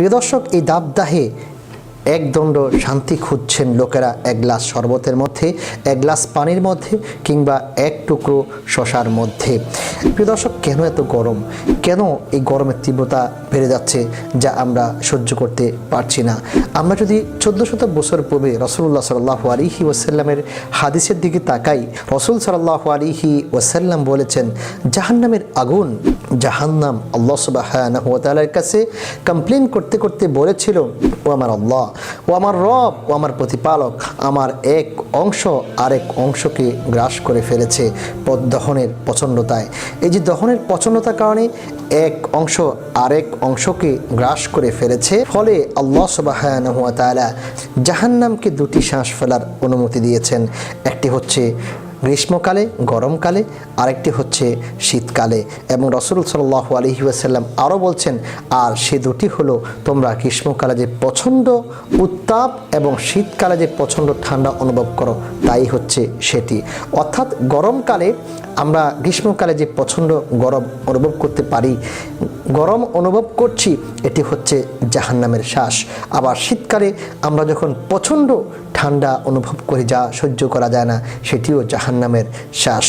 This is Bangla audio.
প্রিয় দর্শক, এই দাবদাহে একদণ্ড শান্তি খুঁজছেন লোকেরা এক গ্লাস শরবতের মধ্যে, এক গ্লাস পানির মধ্যে, কিংবা এক টুকরো শশার মধ্যে। প্রিয় দর্শক, কেন এত গরম? কেন এই গরমের তীব্রতা বেড়ে যাচ্ছে যা আমরা সহ্য করতে পারছি না? আমরা যদি 1400 বছর পূর্বে রাসূলুল্লাহ সাল্লাল্লাহু আলাইহি ওয়াসাল্লামের হাদিসের দিকে তাকাই, রাসূল সাল্লাল্লাহু আলাইহি ওয়াসাল্লাম বলেছেন, জাহান্নামের আগুন, জাহান্নাম আল্লাহ সুবহানাহু ওয়া তাআলার কাছে কমপ্লেন করতে করতে বলেছিল, ও আমার আল্লাহ, ও আমার রব, ও আমার প্রতিপালক, আমার এক অংশ আরেক অংশকে গ্রাস করে ফেলেছে দহনের প্রচণ্ডতায়। এই যে দহনের প্রচণ্ডতার কারণে এক অংশ আরেক অংশকে গ্রাস করে ফেলেছে, ফলে আল্লাহ সুবহানাহু ওয়া তাআলা জাহান্নামকে দুটি শ্বাস ফেলার অনুমতি দিয়েছেন। একটি হচ্ছে গ্রীষ্মকালে, গরমকালে, আরেকটি হচ্ছে শীতকালে। এবং রাসূল সাল্লাল্লাহু আলাইহি ওয়াসাল্লাম আরও বলছেন, আর সে দুটি হলো, তোমরা গ্রীষ্মকালে যে প্রচণ্ড উত্তাপ এবং শীতকালে যে প্রচণ্ড ঠান্ডা অনুভব করো, তাই হচ্ছে সেটি। অর্থাৎ গরমকালে আমরা গ্রীষ্মকালে যে প্রচণ্ড গরম অনুভব করতে পারি, গরম অনুভব করছি, এটি হচ্ছে জাহান্নামের শ্বাস। আবার শীতকালে আমরা যখন প্রচণ্ড ঠান্ডা অনুভব করি, যা সহ্য করা যায় না, সেটিও জাহান্নামের শ্বাস।